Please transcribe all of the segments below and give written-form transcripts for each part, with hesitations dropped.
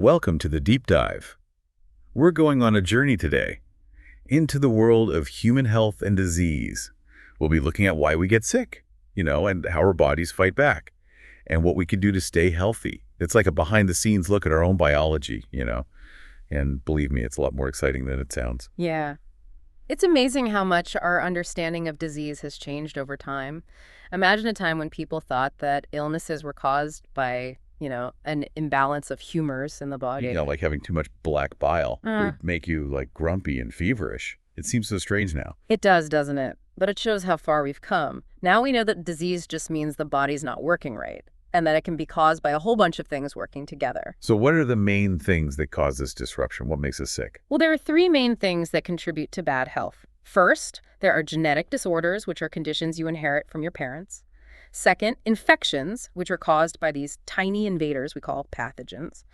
Welcome to the deep dive. We're going on a journey today into the world of human health and disease. We'll be looking at why we get sick, and how our bodies fight back, and what we can do to stay healthy. It's like a behind-the-scenes look at our own biology, and believe me, it's a lot more exciting than it sounds. Yeah. It's amazing how much our understanding of disease has changed over time. Imagine a time when people thought that illnesses were caused by, an imbalance of humors in the body. Like having too much black bile Uh, would make you grumpy and feverish. It seems so strange now. It does, doesn't it? But it shows how far we've come. Now we know that disease just means the body's not working right, and that it can be caused by a whole bunch of things working together. So what are the main things that cause this disruption? What makes us sick? Well, there are three main things that contribute to bad health. First, there are genetic disorders, which are conditions you inherit from your parents. Second, infections, which are caused by these tiny invaders we call pathogens.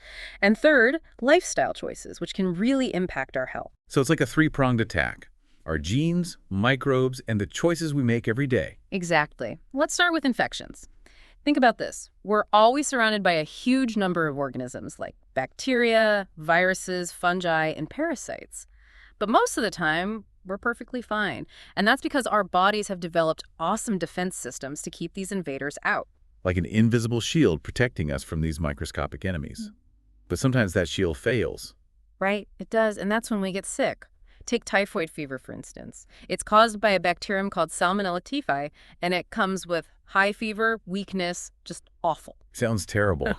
And third, lifestyle choices, which can really impact our health. So it's like a three-pronged attack. Our genes, microbes, and the choices we make every day. Exactly. Let's start with infections. Think about this. We're always surrounded by a huge number of organisms like bacteria, viruses, fungi, and parasites. But most of the time, we're perfectly fine. And that's because our bodies have developed awesome defense systems to keep these invaders out. Like an invisible shield protecting us from these microscopic enemies. But sometimes that shield fails. Right, it does, and that's when we get sick. Take typhoid fever, for instance. It's caused by a bacterium called Salmonella typhi, and it comes with high fever, weakness, just awful. Sounds terrible.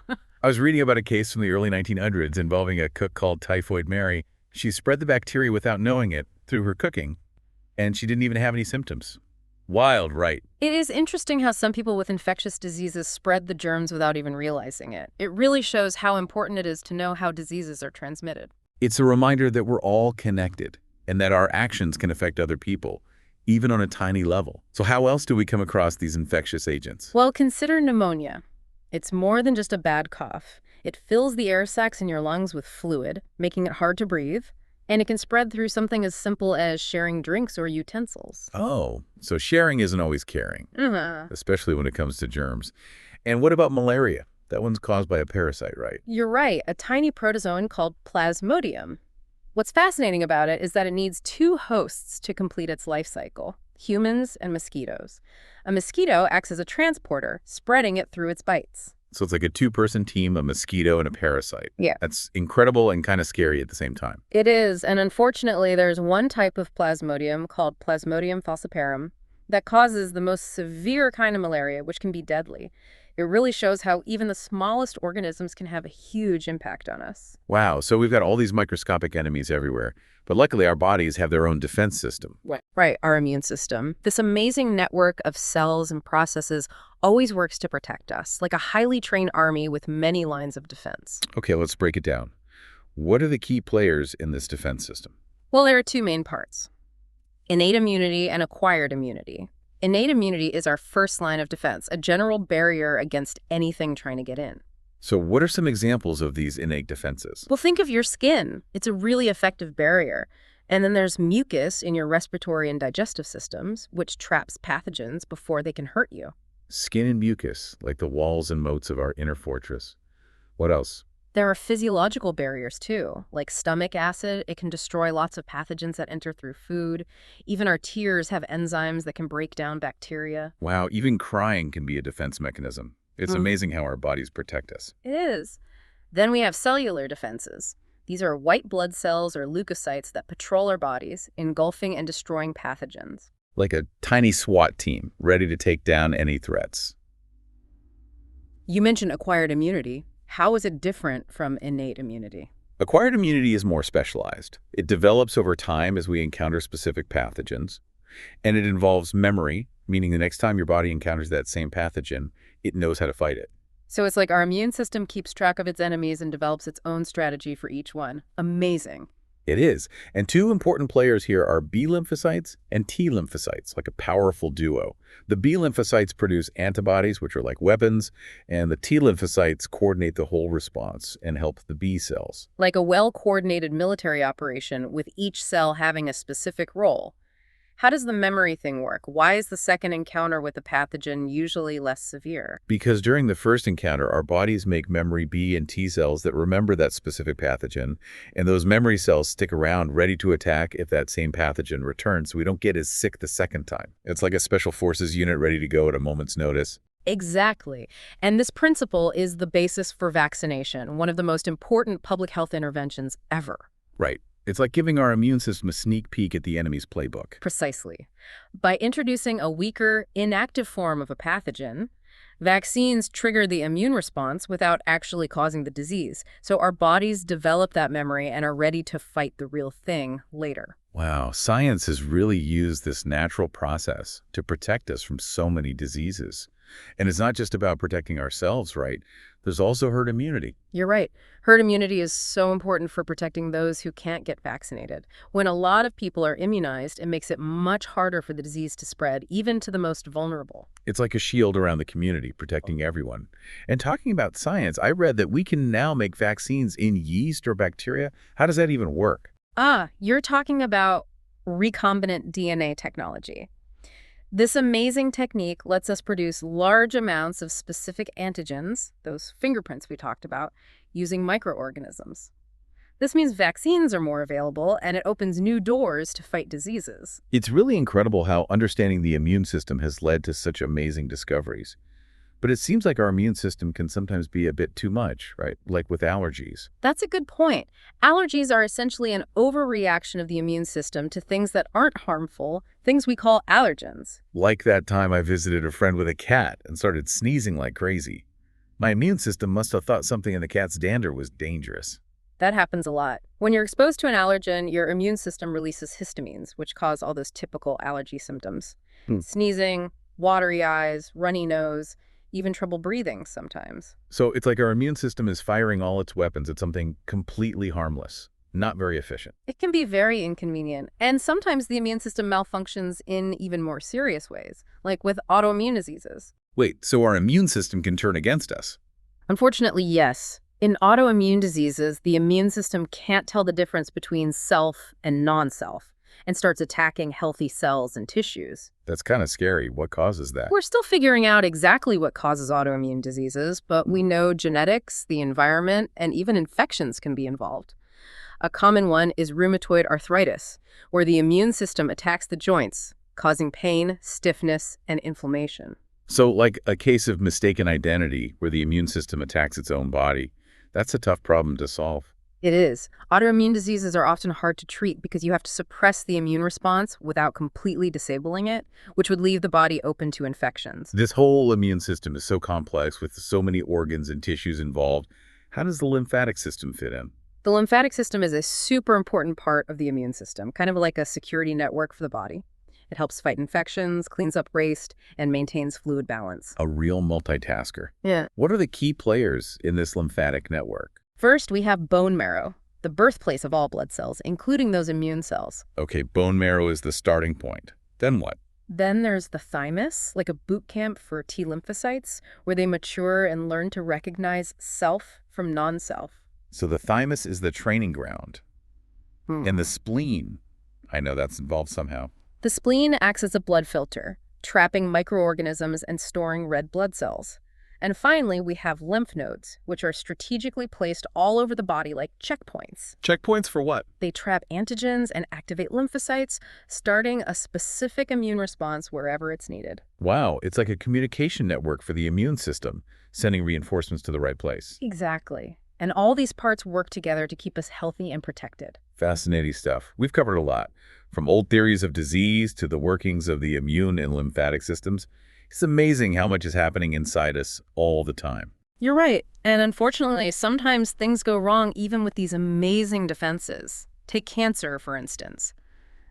I was reading about a case from the early 1900s involving a cook called Typhoid Mary. She spread the bacteria without knowing it through her cooking, and she didn't even have any symptoms. Wild, right? It is interesting how some people with infectious diseases spread the germs without even realizing it. It really shows how important it is to know how diseases are transmitted. It's a reminder that we're all connected and that our actions can affect other people, even on a tiny level. So how else do we come across these infectious agents? Well, consider pneumonia. It's more than just a bad cough. It fills the air sacs in your lungs with fluid, making it hard to breathe, and it can spread through something as simple as sharing drinks or utensils. Oh, so sharing isn't always caring, Uh-huh. especially when it comes to germs. And what about malaria? That one's caused by a parasite, right? You're right, a tiny protozoan called Plasmodium. What's fascinating about it is that it needs two hosts to complete its life cycle, humans and mosquitoes. A mosquito acts as a transporter, spreading it through its bites. So it's like a two-person team, a mosquito and a parasite. Yeah. That's incredible and kind of scary at the same time. It is, and unfortunately, there's one type of Plasmodium called Plasmodium falciparum that causes the most severe kind of malaria, which can be deadly. It really shows how even the smallest organisms can have a huge impact on us. Wow, so we've got all these microscopic enemies everywhere, but luckily our bodies have their own defense system. Right, our immune system. This amazing network of cells and processes always works to protect us, like a highly trained army with many lines of defense. Okay, let's break it down. What are the key players in this defense system? Well, there are two main parts: innate immunity and acquired immunity. Innate immunity is our first line of defense, a general barrier against anything trying to get in. So what are some examples of these innate defenses? Well, think of your skin. It's a really effective barrier. And then there's mucus in your respiratory and digestive systems, which traps pathogens before they can hurt you. Skin and mucus, like the walls and moats of our inner fortress. What else? There are physiological barriers, too, like stomach acid. It can destroy lots of pathogens that enter through food. Even our tears have enzymes that can break down bacteria. Wow, even crying can be a defense mechanism. It's amazing how our bodies protect us. It is. Then we have cellular defenses. These are white blood cells or leukocytes that patrol our bodies, engulfing and destroying pathogens. Like a tiny SWAT team, ready to take down any threats. You mentioned acquired immunity. How is it different from innate immunity? Acquired immunity is more specialized. It develops over time as we encounter specific pathogens, and it involves memory, meaning the next time your body encounters that same pathogen, it knows how to fight it. So it's like our immune system keeps track of its enemies and develops its own strategy for each one. Amazing. It is. And two important players here are B lymphocytes and T lymphocytes, like a powerful duo. The B lymphocytes produce antibodies, which are like weapons, and the T lymphocytes coordinate the whole response and help the B cells. Like a well-coordinated military operation with each cell having a specific role. How does the memory thing work? Why is the second encounter with the pathogen usually less severe? Because during the first encounter, our bodies make memory B and T cells that remember that specific pathogen, and those memory cells stick around ready to attack if that same pathogen returns, so we don't get as sick the second time. It's like a special forces unit ready to go at a moment's notice. Exactly. And this principle is the basis for vaccination, one of the most important public health interventions ever. Right. It's like giving our immune system a sneak peek at the enemy's playbook. Precisely. By introducing a weaker, inactive form of a pathogen, vaccines trigger the immune response without actually causing the disease. So our bodies develop that memory and are ready to fight the real thing later. Wow, science has really used this natural process to protect us from so many diseases. And it's not just about protecting ourselves, right? There's also herd immunity. You're right. Herd immunity is so important for protecting those who can't get vaccinated. When a lot of people are immunized, it makes it much harder for the disease to spread, even to the most vulnerable. It's like a shield around the community, protecting everyone. And talking about science, I read that we can now make vaccines in yeast or bacteria. How does that even work? You're talking about recombinant DNA technology. This amazing technique lets us produce large amounts of specific antigens, those fingerprints we talked about, using microorganisms. This means vaccines are more available, and it opens new doors to fight diseases. It's really incredible how understanding the immune system has led to such amazing discoveries. But it seems like our immune system can sometimes be a bit too much, right? Like with allergies. That's a good point. Allergies are essentially an overreaction of the immune system to things that aren't harmful, things we call allergens. Like that time I visited a friend with a cat and started sneezing like crazy. My immune system must have thought something in the cat's dander was dangerous. That happens a lot. When you're exposed to an allergen, your immune system releases histamines, which cause all those typical allergy symptoms. Sneezing, watery eyes, runny nose, even trouble breathing sometimes. So it's like our immune system is firing all its weapons at something completely harmless, not very efficient. It can be very inconvenient, and sometimes the immune system malfunctions in even more serious ways, like with autoimmune diseases. Wait, so our immune system can turn against us? Unfortunately, yes. In autoimmune diseases, the immune system can't tell the difference between self and non-self and starts attacking healthy cells and tissues. That's kind of scary. What causes that? We're still figuring out exactly what causes autoimmune diseases, but we know genetics, the environment, and even infections can be involved. A common one is rheumatoid arthritis, where the immune system attacks the joints, causing pain, stiffness, and inflammation. So like a case of mistaken identity where the immune system attacks its own body. That's a tough problem to solve. It is. Autoimmune diseases are often hard to treat because you have to suppress the immune response without completely disabling it, which would leave the body open to infections. This whole immune system is so complex with so many organs and tissues involved. How does the lymphatic system fit in? The lymphatic system is a super important part of the immune system, kind of like a security network for the body. It helps fight infections, cleans up waste, and maintains fluid balance. A real multitasker. Yeah. What are the key players in this lymphatic network? First, we have bone marrow, the birthplace of all blood cells, including those immune cells. Okay, bone marrow is the starting point. Then what? Then there's the thymus, like a boot camp for T lymphocytes, where they mature and learn to recognize self from non-self. So the thymus is the training ground. And the spleen, I know that's involved somehow. The spleen acts as a blood filter, trapping microorganisms and storing red blood cells. And finally, we have lymph nodes, which are strategically placed all over the body like checkpoints. Checkpoints for what? They trap antigens and activate lymphocytes, starting a specific immune response wherever it's needed. Wow, it's like a communication network for the immune system, sending reinforcements to the right place. Exactly. And all these parts work together to keep us healthy and protected. Fascinating stuff. We've covered a lot, from old theories of disease to the workings of the immune and lymphatic systems. It's amazing how much is happening inside us all the time. You're right. And unfortunately, sometimes things go wrong even with these amazing defenses. Take cancer, for instance.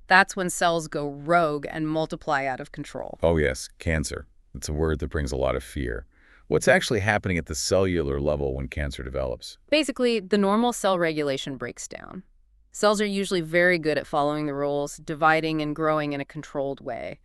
That's when cells go rogue and multiply out of control. Oh yes, cancer. It's a word that brings a lot of fear. What's actually happening at the cellular level when cancer develops? Basically, the normal cell regulation breaks down. Cells are usually very good at following the rules, dividing and growing in a controlled way.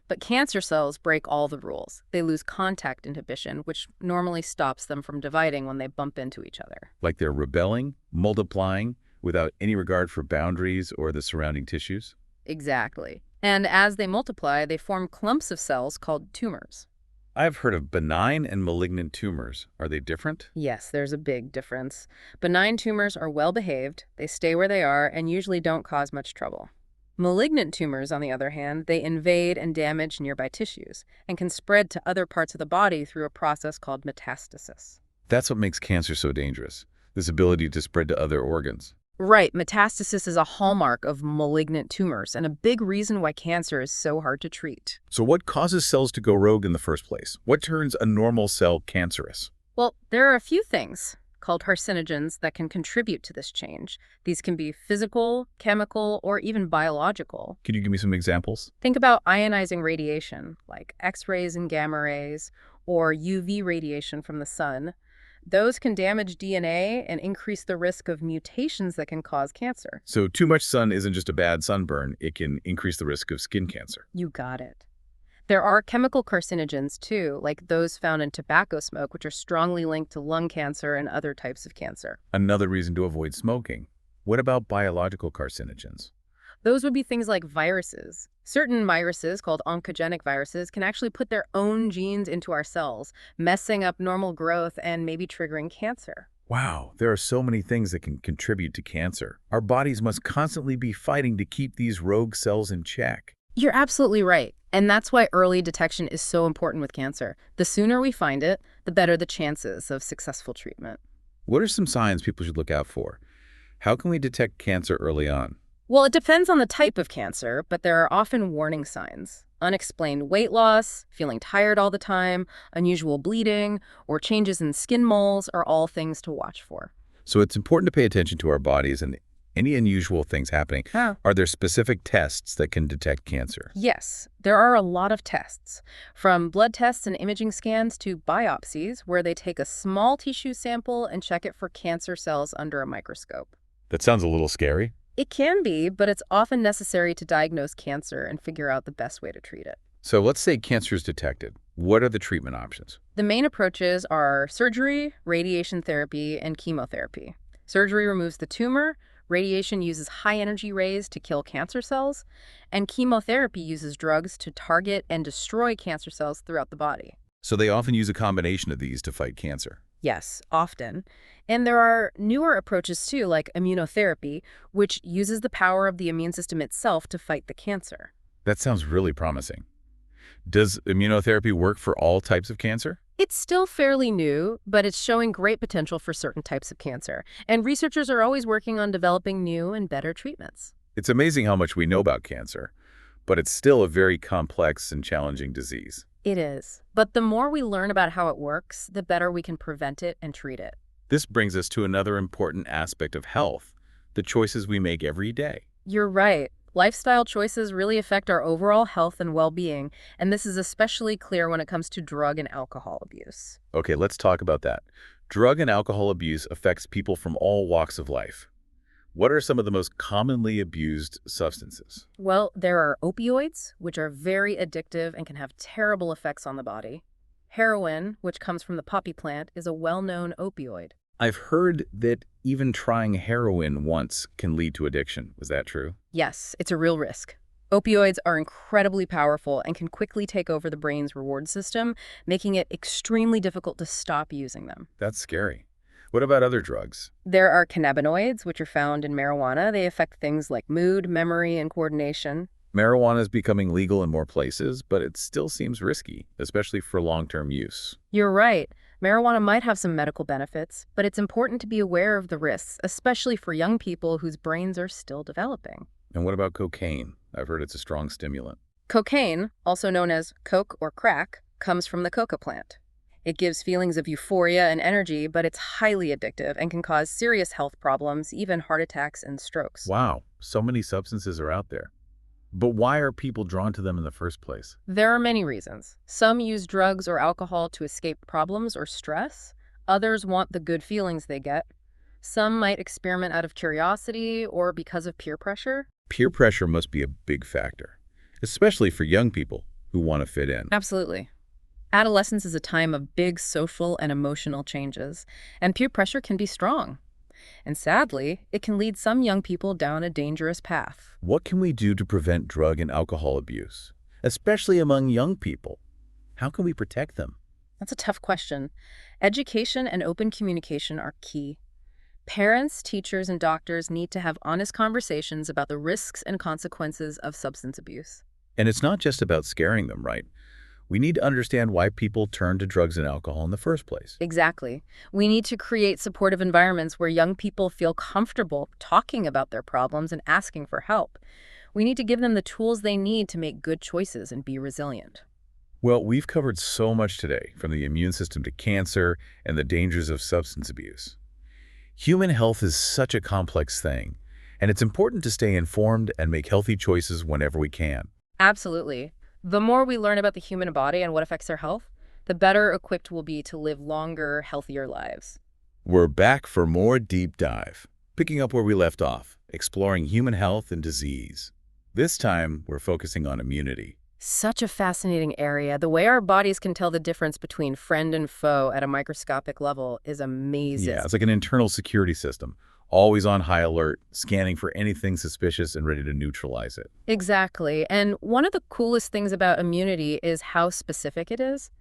But cancer cells break all the rules. They lose contact inhibition, which normally stops them from dividing when they bump into each other. Like they're rebelling, multiplying, without any regard for boundaries or the surrounding tissues? Exactly. And as they multiply, they form clumps of cells called tumors. I've heard of benign and malignant tumors. Are they different? Yes, there's a big difference. Benign tumors are well behaved, they stay where they are, and usually don't cause much trouble. Malignant tumors, on the other hand, they invade and damage nearby tissues and can spread to other parts of the body through a process called metastasis. That's what makes cancer so dangerous, this ability to spread to other organs. Right, metastasis is a hallmark of malignant tumors and a big reason why cancer is so hard to treat. So what causes cells to go rogue in the first place? What turns a normal cell cancerous? Well, there are a few things called carcinogens that can contribute to this change. These can be physical, chemical, or even biological. Can you give me some examples? Think about ionizing radiation, like X-rays and gamma rays, or UV radiation from the sun. Those can damage DNA and increase the risk of mutations that can cause cancer. So too much sun isn't just a bad sunburn, it can increase the risk of skin cancer. You got it. There are chemical carcinogens too, like those found in tobacco smoke, which are strongly linked to lung cancer and other types of cancer. Another reason to avoid smoking. What about biological carcinogens? Those would be things like viruses. Certain viruses, called oncogenic viruses, can actually put their own genes into our cells, messing up normal growth and maybe triggering cancer. Wow, there are so many things that can contribute to cancer. Our bodies must constantly be fighting to keep these rogue cells in check. You're absolutely right. And that's why early detection is so important with cancer. The sooner we find it, the better the chances of successful treatment. What are some signs people should look out for? How can we detect cancer early on? Well, it depends on the type of cancer, but there are often warning signs. Unexplained weight loss, feeling tired all the time, unusual bleeding, or changes in skin moles are all things to watch for. So it's important to pay attention to our bodies and any unusual things happening. Huh. Are there specific tests that can detect cancer? Yes, there are a lot of tests, from blood tests and imaging scans to biopsies, where they take a small tissue sample and check it for cancer cells under a microscope. That sounds a little scary. It can be, but it's often necessary to diagnose cancer and figure out the best way to treat it. So let's say cancer is detected. What are the treatment options? The main approaches are surgery, radiation therapy, and chemotherapy. Surgery removes the tumor, radiation uses high-energy rays to kill cancer cells, and chemotherapy uses drugs to target and destroy cancer cells throughout the body. So they often use a combination of these to fight cancer. Yes, often. And there are newer approaches too, like immunotherapy, which uses the power of the immune system itself to fight the cancer. That sounds really promising. Does immunotherapy work for all types of cancer? It's still fairly new, but it's showing great potential for certain types of cancer. And researchers are always working on developing new and better treatments. It's amazing how much we know about cancer, but it's still a very complex and challenging disease. It is. But the more we learn about how it works, the better we can prevent it and treat it. This brings us to another important aspect of health, the choices we make every day. You're right. Lifestyle choices really affect our overall health and well-being, and this is especially clear when it comes to drug and alcohol abuse. Okay, let's talk about that. Drug and alcohol abuse affects people from all walks of life. What are some of the most commonly abused substances? Well, there are opioids, which are very addictive and can have terrible effects on the body. Heroin, which comes from the poppy plant, is a well-known opioid. I've heard that even trying heroin once can lead to addiction. Is that true? Yes, it's a real risk. Opioids are incredibly powerful and can quickly take over the brain's reward system, making it extremely difficult to stop using them. That's scary. What about other drugs? There are cannabinoids, which are found in marijuana. They affect things like mood, memory, and coordination. Marijuana is becoming legal in more places, but it still seems risky, especially for long-term use. You're right. Marijuana might have some medical benefits, but it's important to be aware of the risks, especially for young people whose brains are still developing. And what about cocaine? I've heard it's a strong stimulant. Cocaine, also known as coke or crack, comes from the coca plant. It gives feelings of euphoria and energy, but it's highly addictive and can cause serious health problems, even heart attacks and strokes. Wow, so many substances are out there. But why are people drawn to them in the first place? There are many reasons. Some use drugs or alcohol to escape problems or stress. Others want the good feelings they get. Some might experiment out of curiosity or because of peer pressure. Peer pressure must be a big factor, especially for young people who want to fit in. Absolutely. Adolescence is a time of big social and emotional changes, and peer pressure can be strong. And sadly, it can lead some young people down a dangerous path. What can we do to prevent drug and alcohol abuse, especially among young people? How can we protect them? That's a tough question. Education and open communication are key. Parents, teachers, and doctors need to have honest conversations about the risks and consequences of substance abuse. And it's not just about scaring them, right? We need to understand why people turn to drugs and alcohol in the first place. Exactly. We need to create supportive environments where young people feel comfortable talking about their problems and asking for help. We need to give them the tools they need to make good choices and be resilient. Well, we've covered so much today, from the immune system to cancer and the dangers of substance abuse. Human health is such a complex thing, and it's important to stay informed and make healthy choices whenever we can. Absolutely. The more we learn about the human body and what affects our health, the better equipped we'll be to live longer, healthier lives. We're back for more deep dive, picking up where we left off, exploring human health and disease. This time, we're focusing on immunity. Such a fascinating area. The way our bodies can tell the difference between friend and foe at a microscopic level is amazing. Yeah, it's like an internal security system, always on high alert, scanning for anything suspicious and ready to neutralize it. Exactly. And one of the coolest things about immunity is how specific it is.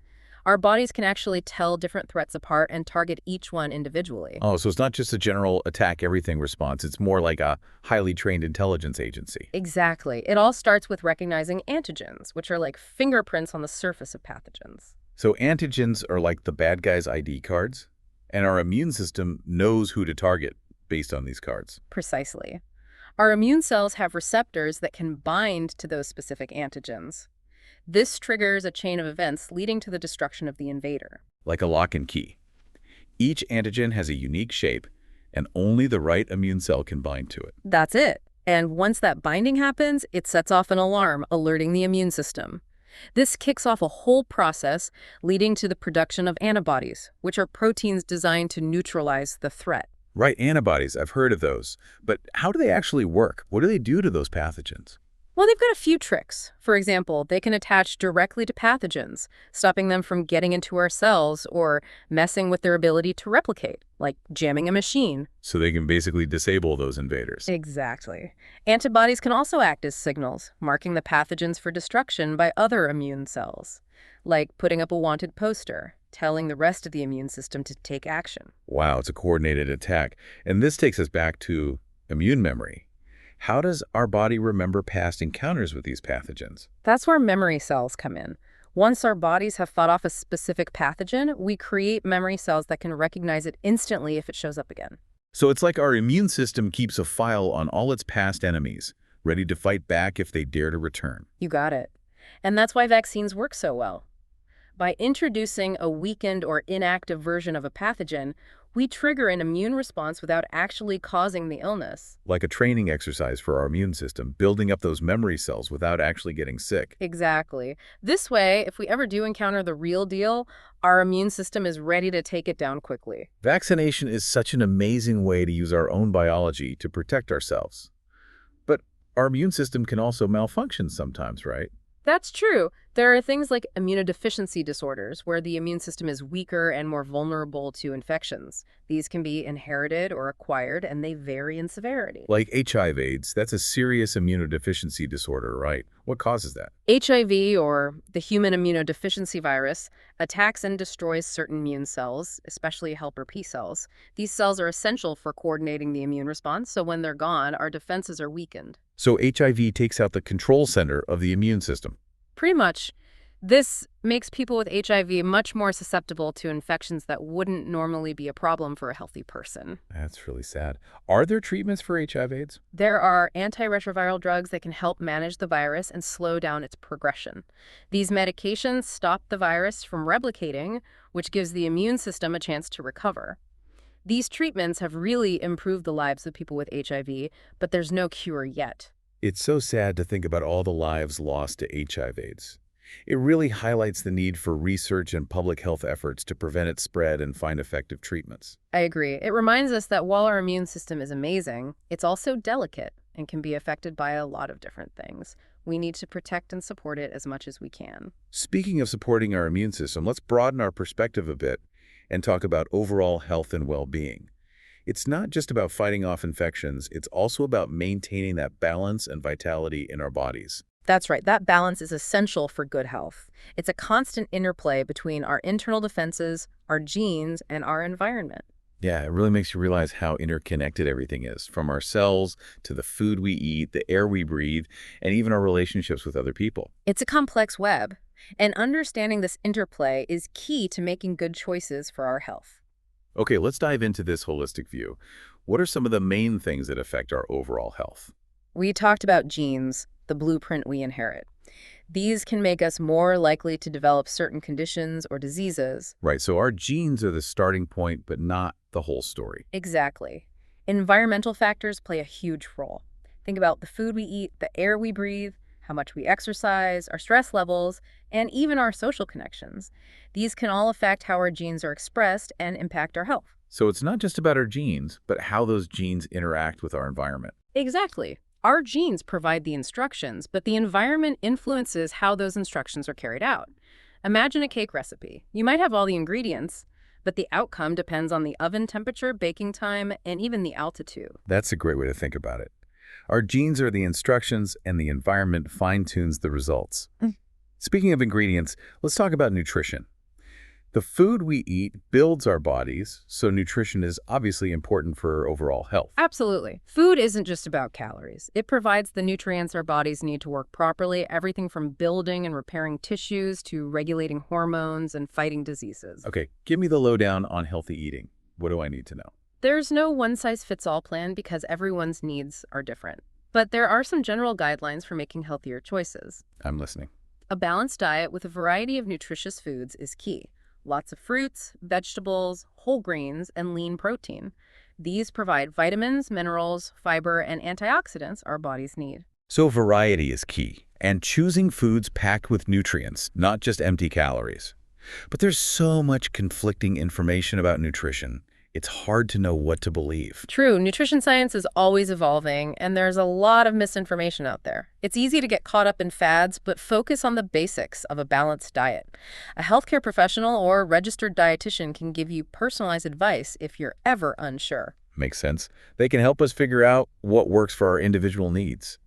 Our bodies can actually tell different threats apart and target each one individually. Oh, so it's not just a general attack everything response. It's more like a highly trained intelligence agency. Exactly. It all starts with recognizing antigens, which are like fingerprints on the surface of pathogens. So antigens are like the bad guy's ID cards, and our immune system knows who to target based on these cards. Precisely. Our immune cells have receptors that can bind to those specific antigens. This triggers a chain of events leading to the destruction of the invader. Like a lock and key. Each antigen has a unique shape, and only the right immune cell can bind to it. That's it. And once that binding happens, it sets off an alarm, alerting the immune system. This kicks off a whole process leading to the production of antibodies, which are proteins designed to neutralize the threat. Right, antibodies. I've heard of those. But how do they actually work? What do they do to those pathogens? Well, they've got a few tricks. For example, they can attach directly to pathogens, stopping them from getting into our cells or messing with their ability to replicate, like jamming a machine. So they can basically disable those invaders. Exactly. Antibodies can also act as signals, marking the pathogens for destruction by other immune cells, like putting up a wanted poster, telling the rest of the immune system to take action. Wow, it's a coordinated attack. And this takes us back to immune memory. How does our body remember past encounters with these pathogens? That's where memory cells come in. Once our bodies have fought off a specific pathogen, we create memory cells that can recognize it instantly if it shows up again. So it's like our immune system keeps a file on all its past enemies, ready to fight back if they dare to return. You got it. And that's why vaccines work so well. By introducing a weakened or inactive version of a pathogen, we trigger an immune response without actually causing the illness. Like a training exercise for our immune system, building up those memory cells without actually getting sick. Exactly. This way, if we ever do encounter the real deal, our immune system is ready to take it down quickly. Vaccination is such an amazing way to use our own biology to protect ourselves. But our immune system can also malfunction sometimes, right? That's true. There are things like immunodeficiency disorders, where the immune system is weaker and more vulnerable to infections. These can be inherited or acquired, and they vary in severity. Like HIV/AIDS, that's a serious immunodeficiency disorder, right? What causes that? HIV, or the human immunodeficiency virus, attacks and destroys certain immune cells, especially helper P cells. These cells are essential for coordinating the immune response, so when they're gone, our defenses are weakened. So HIV takes out the control center of the immune system. Pretty much. This makes people with HIV much more susceptible to infections that wouldn't normally be a problem for a healthy person. That's really sad. Are there treatments for HIV/AIDS? There are antiretroviral drugs that can help manage the virus and slow down its progression. These medications stop the virus from replicating, which gives the immune system a chance to recover. These treatments have really improved the lives of people with HIV, but there's no cure yet. It's so sad to think about all the lives lost to HIV/AIDS. It really highlights the need for research and public health efforts to prevent its spread and find effective treatments. I agree. It reminds us that while our immune system is amazing, it's also delicate and can be affected by a lot of different things. We need to protect and support it as much as we can. Speaking of supporting our immune system, let's broaden our perspective a bit and talk about overall health and well-being. It's not just about fighting off infections, it's also about maintaining that balance and vitality in our bodies. That's right. That balance is essential for good health. It's a constant interplay between our internal defenses, our genes, and our environment. Yeah, it really makes you realize how interconnected everything is, from our cells to the food we eat, the air we breathe, and even our relationships with other people. It's a complex web, and understanding this interplay is key to making good choices for our health. Okay, let's dive into this holistic view. What are some of the main things that affect our overall health? We talked about genes, the blueprint we inherit. These can make us more likely to develop certain conditions or diseases. Right, so our genes are the starting point, but not the whole story. Exactly. Environmental factors play a huge role. Think about the food we eat, the air we breathe, how much we exercise, our stress levels, and even our social connections. These can all affect how our genes are expressed and impact our health. So it's not just about our genes, but how those genes interact with our environment. Exactly. Our genes provide the instructions, but the environment influences how those instructions are carried out. Imagine a cake recipe. You might have all the ingredients, but the outcome depends on the oven temperature, baking time, and even the altitude. That's a great way to think about it. Our genes are the instructions, and the environment fine-tunes the results. Speaking of ingredients, let's talk about nutrition. The food we eat builds our bodies, so nutrition is obviously important for overall health. Absolutely. Food isn't just about calories. It provides the nutrients our bodies need to work properly, everything from building and repairing tissues to regulating hormones and fighting diseases. Okay, give me the lowdown on healthy eating. What do I need to know? There's no one-size-fits-all plan because everyone's needs are different. But there are some general guidelines for making healthier choices. I'm listening. A balanced diet with a variety of nutritious foods is key. Lots of fruits, vegetables, whole grains, and lean protein. These provide vitamins, minerals, fiber, and antioxidants our bodies need. So variety is key, and choosing foods packed with nutrients, not just empty calories. But there's so much conflicting information about nutrition. It's hard to know what to believe. True, nutrition science is always evolving, and there's a lot of misinformation out there. It's easy to get caught up in fads, but focus on the basics of a balanced diet. A healthcare professional or registered dietitian can give you personalized advice if you're ever unsure. Makes sense. They can help us figure out what works for our individual needs.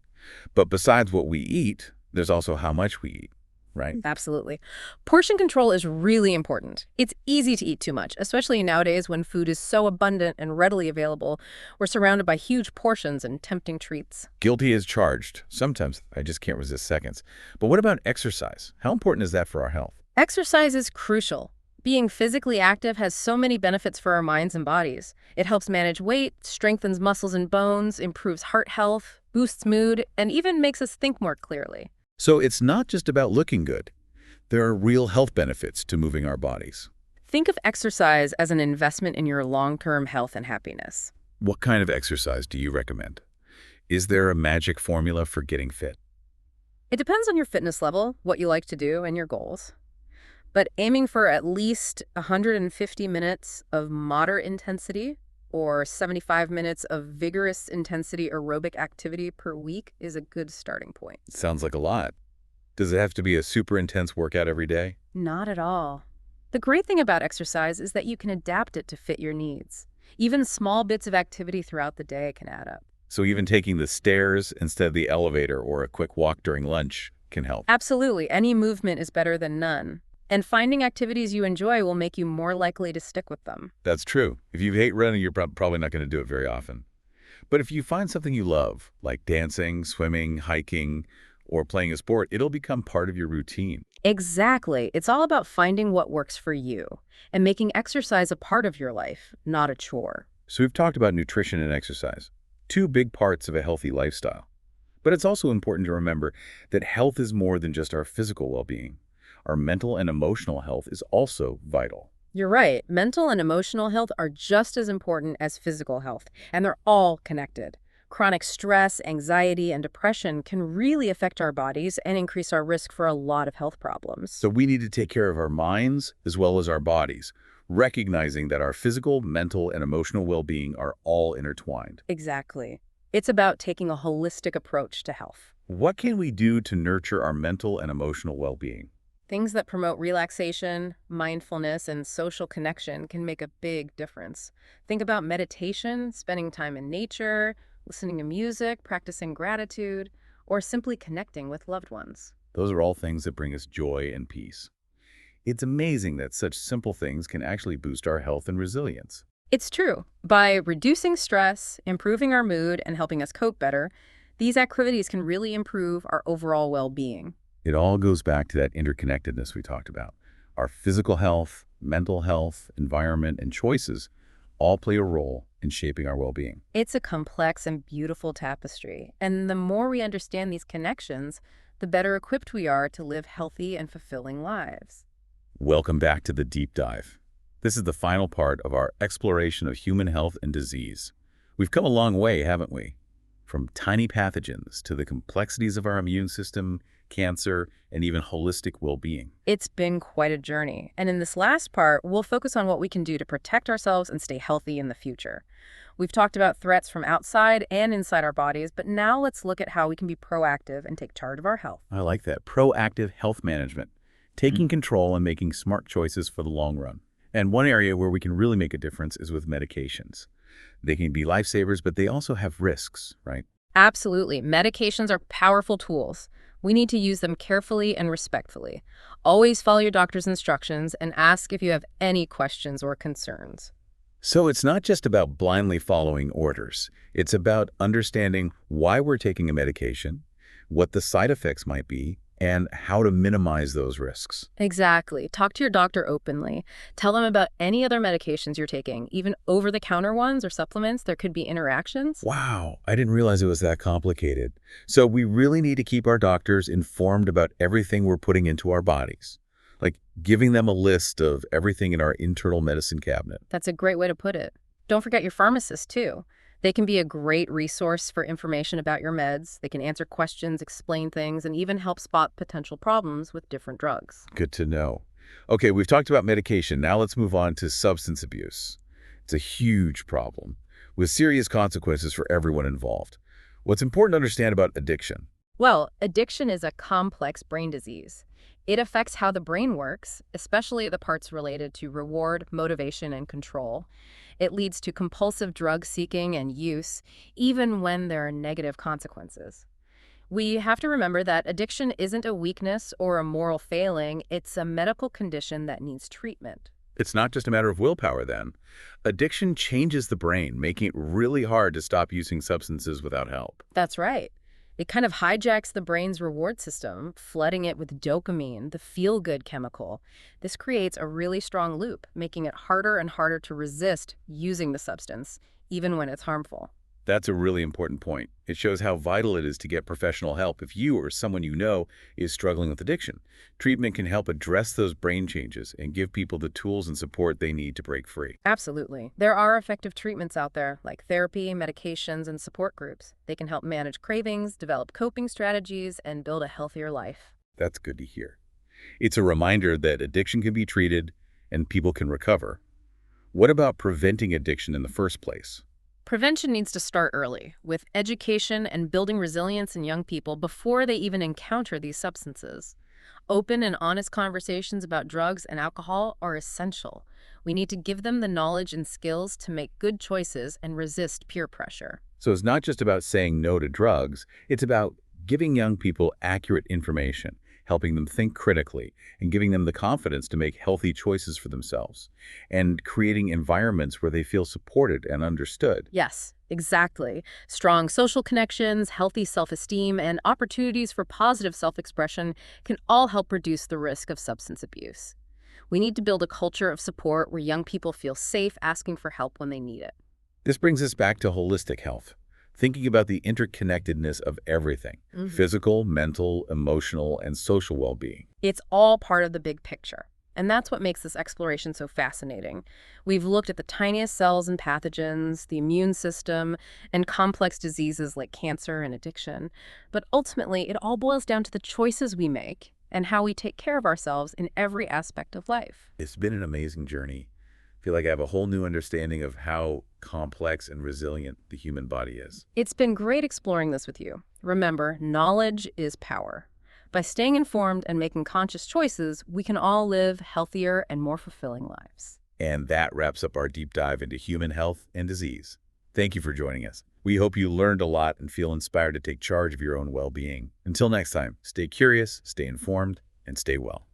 But besides what we eat, there's also how much we eat, right? Absolutely. Portion control is really important. It's easy to eat too much, especially nowadays when food is so abundant and readily available. We're surrounded by huge portions and tempting treats. Guilty as charged. Sometimes I just can't resist seconds. But what about exercise? How important is that for our health? Exercise is crucial. Being physically active has so many benefits for our minds and bodies. It helps manage weight, strengthens muscles and bones, improves heart health, boosts mood, and even makes us think more clearly. So it's not just about looking good. There are real health benefits to moving our bodies. Think of exercise as an investment in your long-term health and happiness. What kind of exercise do you recommend? Is there a magic formula for getting fit? It depends on your fitness level, what you like to do, and your goals. But aiming for at least 150 minutes of moderate intensity or 75 minutes of vigorous intensity aerobic activity per week is a good starting point. Sounds like a lot. Does it have to be a super intense workout every day? Not at all. The great thing about exercise is that you can adapt it to fit your needs. Even small bits of activity throughout the day can add up. So even taking the stairs instead of the elevator or a quick walk during lunch can help. Absolutely. Any movement is better than none. And finding activities you enjoy will make you more likely to stick with them. That's true. If you hate running, you're probably not going to do it very often. But if you find something you love, like dancing, swimming, hiking, or playing a sport, it'll become part of your routine. Exactly. It's all about finding what works for you and making exercise a part of your life, not a chore. So we've talked about nutrition and exercise, two big parts of a healthy lifestyle. But it's also important to remember that health is more than just our physical well-being. Our mental and emotional health is also vital. You're right. Mental and emotional health are just as important as physical health, and they're all connected. Chronic stress, anxiety, and depression can really affect our bodies and increase our risk for a lot of health problems. So we need to take care of our minds as well as our bodies, recognizing that our physical, mental, and emotional well-being are all intertwined. Exactly. It's about taking a holistic approach to health. What can we do to nurture our mental and emotional well-being? Things that promote relaxation, mindfulness, and social connection can make a big difference. Think about meditation, spending time in nature, listening to music, practicing gratitude, or simply connecting with loved ones. Those are all things that bring us joy and peace. It's amazing that such simple things can actually boost our health and resilience. It's true. By reducing stress, improving our mood, and helping us cope better, these activities can really improve our overall well-being. It all goes back to that interconnectedness we talked about. Our physical health, mental health, environment, and choices all play a role in shaping our well-being. It's a complex and beautiful tapestry, and the more we understand these connections, the better equipped we are to live healthy and fulfilling lives. Welcome back to the deep dive. This is the final part of our exploration of human health and disease. We've come a long way, haven't we? From tiny pathogens to the complexities of our immune system, cancer, and even holistic well-being. It's been quite a journey, and in this last part, we'll focus on what we can do to protect ourselves and stay healthy in the future. We've talked about threats from outside and inside our bodies, but now let's look at how we can be proactive and take charge of our health. I like that. Proactive health management, taking control and making smart choices for the long run. And one area where we can really make a difference is with medications. They can be lifesavers, but they also have risks, right? Absolutely. Medications are powerful tools. We need to use them carefully and respectfully. Always follow your doctor's instructions and ask if you have any questions or concerns. So it's not just about blindly following orders. It's about understanding why we're taking a medication, what the side effects might be, and how to minimize those risks. Exactly. Talk to your doctor openly. Tell them about any other medications you're taking, even over-the-counter ones or supplements. There could be interactions. Wow, I didn't realize it was that complicated. So we really need to keep our doctors informed about everything we're putting into our bodies, like giving them a list of everything in our internal medicine cabinet. That's a great way to put it. Don't forget your pharmacist, too. They can be a great resource for information about your meds. They can answer questions, explain things, and even help spot potential problems with different drugs. Good to know. Okay, we've talked about medication. Now let's move on to substance abuse. It's a huge problem with serious consequences for everyone involved. What's important to understand about addiction? Well, addiction is a complex brain disease. It affects how the brain works, especially the parts related to reward, motivation, and control. It leads to compulsive drug seeking and use, even when there are negative consequences. We have to remember that addiction isn't a weakness or a moral failing, it's a medical condition that needs treatment. It's not just a matter of willpower then. Addiction changes the brain, making it really hard to stop using substances without help. That's right. It kind of hijacks the brain's reward system, flooding it with dopamine, the feel-good chemical. This creates a really strong loop, making it harder and harder to resist using the substance, even when it's harmful. That's a really important point. It shows how vital it is to get professional help if you or someone you know is struggling with addiction. Treatment can help address those brain changes and give people the tools and support they need to break free. Absolutely. There are effective treatments out there, like therapy, medications, and support groups. They can help manage cravings, develop coping strategies, and build a healthier life. That's good to hear. It's a reminder that addiction can be treated and people can recover. What about preventing addiction in the first place? Prevention needs to start early, with education and building resilience in young people before they even encounter these substances. Open and honest conversations about drugs and alcohol are essential. We need to give them the knowledge and skills to make good choices and resist peer pressure. So it's not just about saying no to drugs, it's about giving young people accurate information, helping them think critically, and giving them the confidence to make healthy choices for themselves, and creating environments where they feel supported and understood. Yes, exactly. Strong social connections, healthy self-esteem, and opportunities for positive self-expression can all help reduce the risk of substance abuse. We need to build a culture of support where young people feel safe asking for help when they need it. This brings us back to holistic health, thinking about the interconnectedness of everything, physical, mental, emotional, and social well-being. It's all part of the big picture. And that's what makes this exploration so fascinating. We've looked at the tiniest cells and pathogens, the immune system, and complex diseases like cancer and addiction. But ultimately, it all boils down to the choices we make and how we take care of ourselves in every aspect of life. It's been an amazing journey. I feel like I have a whole new understanding of how complex and resilient the human body is. It's been great exploring this with you. Remember, knowledge is power. By staying informed and making conscious choices, we can all live healthier and more fulfilling lives. And that wraps up our deep dive into human health and disease. Thank you for joining us. We hope you learned a lot and feel inspired to take charge of your own well-being. Until next time, stay curious, stay informed, and stay well.